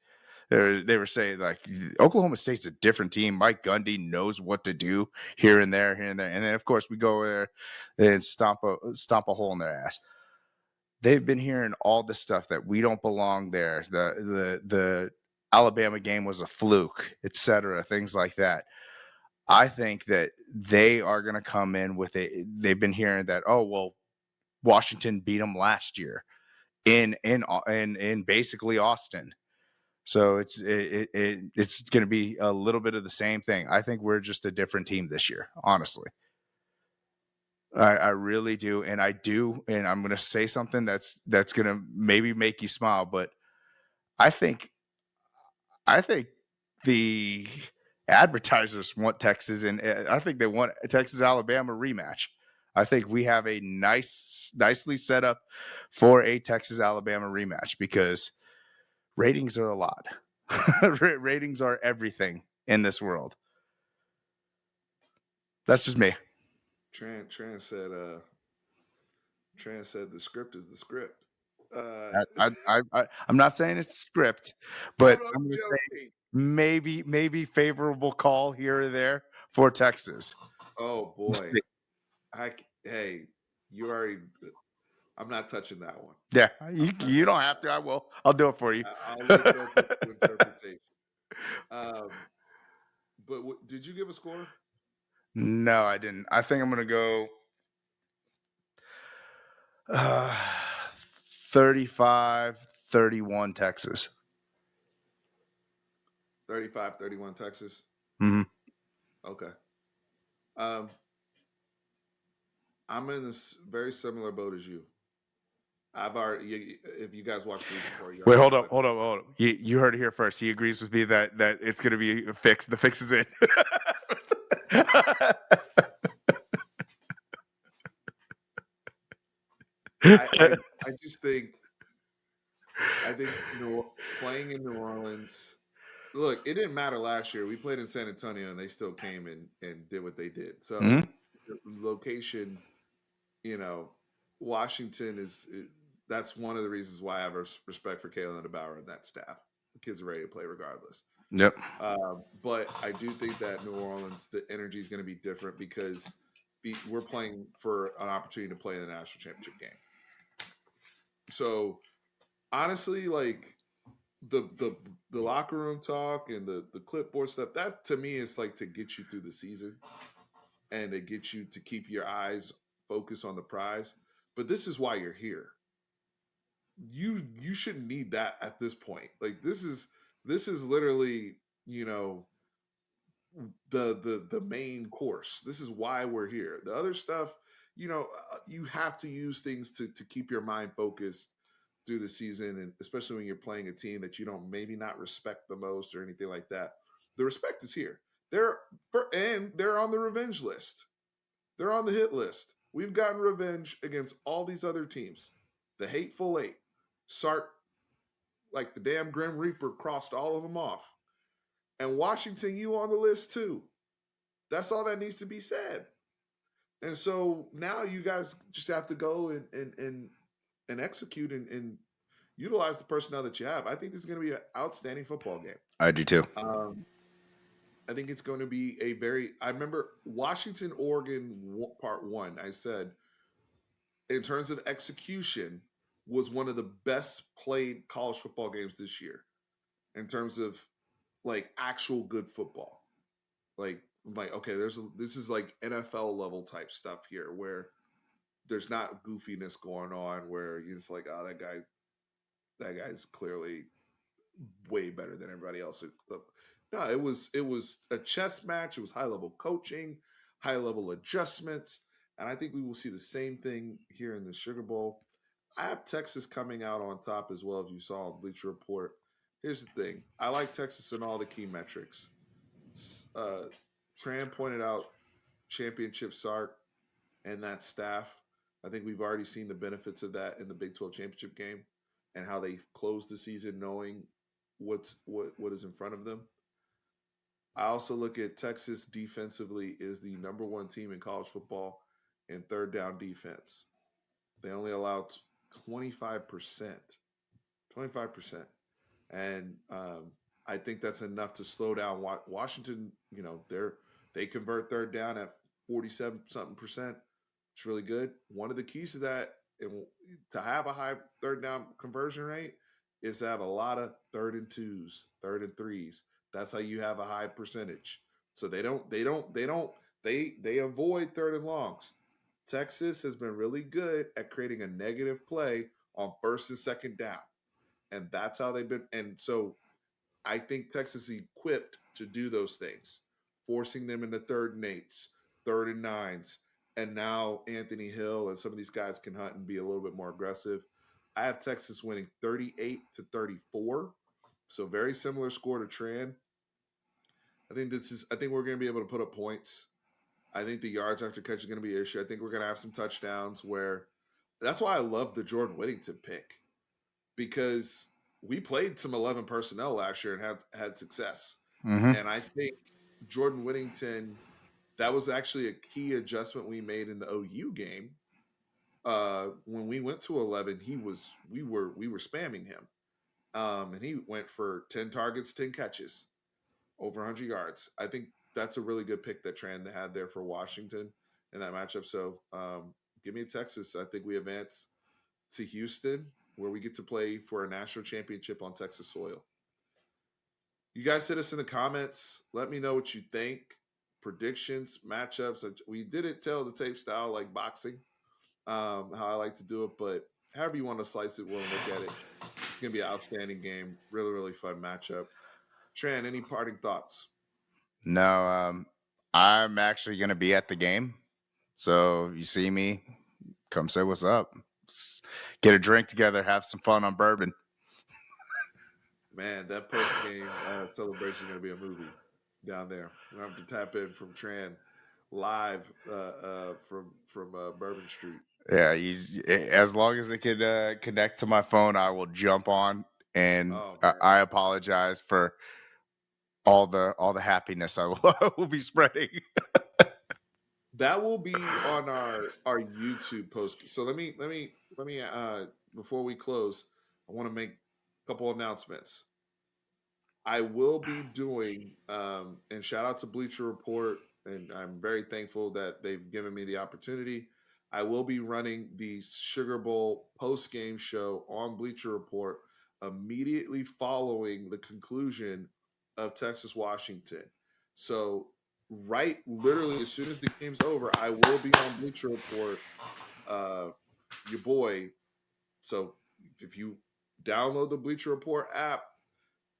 They were saying like Oklahoma State's a different team. Mike Gundy knows what to do here and there, and then of course we go there and stomp a hole in their ass. They've been hearing all the stuff that we don't belong there. The Alabama game was a fluke, etc. Things like that. I think that they are going to come in with a. They've been hearing that. Oh well, Washington beat them last year in basically Austin. So it's going to be a little bit of the same thing. I think we're just a different team this year, honestly. I really do, and I'm going to say something that's going to maybe make you smile, but I think I think the advertisers want Texas, and I think they want a Texas Alabama rematch. I think we have a nicely set up for a Texas Alabama rematch because ratings are a lot. Ratings are everything in this world. That's just me. Tran said the script is the script. I'm not saying it's script, I'm but not I'm going to say joking. maybe favorable call here or there for Texas. Oh boy. Hey, you already. I'm not touching that one. Yeah, you don't have to. I will. I'll do it for you. I'll leave it open to interpretation. Um, but did you give a score? No, I didn't. I think I'm gonna go uh, 35-31 Texas. 35-31 Texas. Mm-hmm. Okay. Um, I'm in this very similar boat as you. I've already. If you guys watch Bleacher Report, you Wait, already know my. hold up. You heard it here first. He agrees with me that it's gonna be fixed. The fix is in. I just think playing in New Orleans. Look, it didn't matter last year. We played in San Antonio, and they still came and did what they did. So, Mhm. the location, you know, Washington that's one of the reasons why I have respect for Kalen DeBauer and that staff. The kids are ready to play regardless. Yep. But I do think that New Orleans, the energy is going to be different because we're playing for an opportunity to play in the national championship game. So honestly, like the locker room talk and the clipboard stuff, that to me is like to get you through the season and to get you to keep your eyes focused on the prize. But this is why you're here. You shouldn't need that at this point. Like this is literally, you know, the main course. This is why we're here. The other stuff, you have to use things to keep your mind focused through the season, and especially when you're playing a team that you don't maybe not respect the most or anything like that. The respect is here. They're on the revenge list. They're on the hit list. We've gotten revenge against all these other teams. The Hateful Eight. Sark, like the damn Grim Reaper, crossed all of them off. And Washington, you on the list too. That's all that needs to be said. And so now you guys just have to go and execute and utilize the personnel that you have. I think this is going to be an outstanding football game. I do too. I think it's going to be a very. I remember Washington, Oregon, part one. I said in terms of execution was one of the best played college football games this year in terms of like actual good football. Like I'm like okay, this is like NFL level type stuff here where there's not goofiness going on where you're just like oh that guy's clearly way better than everybody else. No, it was a chess match. It was high level coaching, high level adjustments, and I think we will see the same thing here in the Sugar Bowl. I have Texas coming out on top as well, as you saw on Bleacher Report. Here's the thing: I like Texas in all the key metrics. Uh, Tran pointed out championship Sark and that staff. I think we've already seen the benefits of that in the Big 12 championship game and how they closed the season knowing what is in front of them. I also look at Texas defensively is the number one team in college football in third down defense. They only allow 25%. 25%. And I think that's enough to slow down Washington. You know, they convert third down at 47 something percent. It's really good. One of the keys to that, and to have a high third down conversion rate, is to have a lot of third and twos, third and threes. That's how you have a high percentage. So they avoid third and longs. Texas has been really good at creating a negative play on first and second down. And that's how they've been. And so I think Texas is equipped to do those things, forcing them into third and eights, third and nines. And now Anthony Hill and some of these guys can hunt and be a little bit more aggressive. I have Texas winning 38-34. So very similar score to Tran. I think we're going to be able to put up points. I think the yards after catch is going to be an issue. I think we're going to have some touchdowns where that's why I love the Jordan Whittington pick, because we played some 11 personnel last year and had success. Mm-hmm. And I think Jordan Whittington, that was actually a key adjustment we made in the OU game. When we went to 11, we were spamming him. And he went for 10 targets, 10 catches, over 100 yards. I think that's a really good pick that Tran had there for Washington in that matchup. So give me Texas. I think we advance to Houston, where we get to play for a national championship on Texas soil. You guys hit us in the comments. Let me know what you think. Predictions, matchups. We did it tell the tape style like boxing, how I like to do it. But however you want to slice it, we'll look at it. It's going to be an outstanding game. Really, really fun matchup. Tran, any parting thoughts? No, I'm actually going to be at the game. So if you see me, come say what's up. Let's get a drink together, have some fun on bourbon. Man, that post game celebration is going to be a movie down there. We have to tap in from Tran live from Bourbon Street. Yeah, as long as it can connect to my phone, I will jump on. And Oh I, man, I apologize for all the happiness I will, will be spreading. that will be on our YouTube post. So let me before we close, I want to make a couple announcements. I will be doing, and shout out to Bleacher Report, and I'm very thankful that they've given me the opportunity. I will be running the Sugar Bowl post game show on Bleacher Report immediately following the conclusion of Texas Washington. So, right, literally, as soon as the game's over, I will be on Bleacher Report, uh, your boy. So, if you download the Bleacher Report app,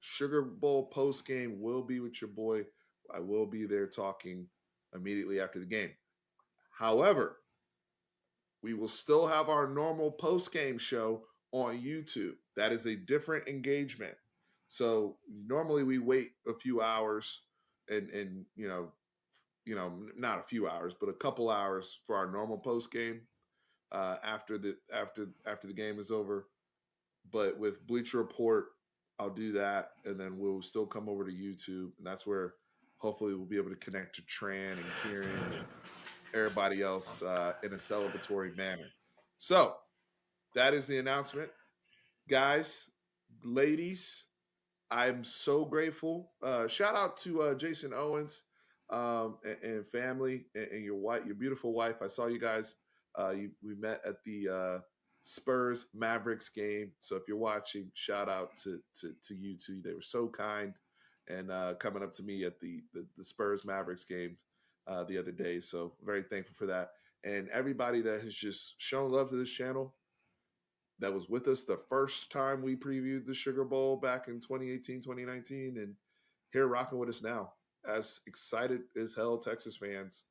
Sugar Bowl post game will be with your boy. I will be there talking immediately after the game. However, we will still have our normal post game show on YouTube. That is a different engagement. So normally we wait a few hours and not a few hours, but a couple hours for our normal post game after the game is over. But with Bleacher Report, I'll do that, and then we'll still come over to YouTube, and that's where hopefully we'll be able to connect to Tran and Kieran and everybody else in a celebratory manner. So that is the announcement, guys, ladies. I'm so grateful. Shout out to Jason Owens and family and your wife, your beautiful wife. I saw you guys. We met at the Spurs Mavericks game. So if you're watching, shout out to you two. They were so kind and coming up to me at the Spurs Mavericks game the other day. So very thankful for that. And everybody that has just shown love to this channel, that was with us the first time we previewed the Sugar Bowl back in 2018, 2019, and here rocking with us now. As excited as hell Texas fans,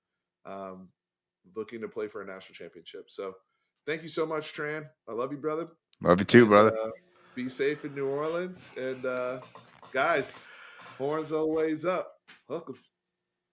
um, looking to play for a national championship. So thank you so much, Tran. I love you, brother. Love you too, And brother. be safe in New Orleans. And guys, horns always up. Hook 'em.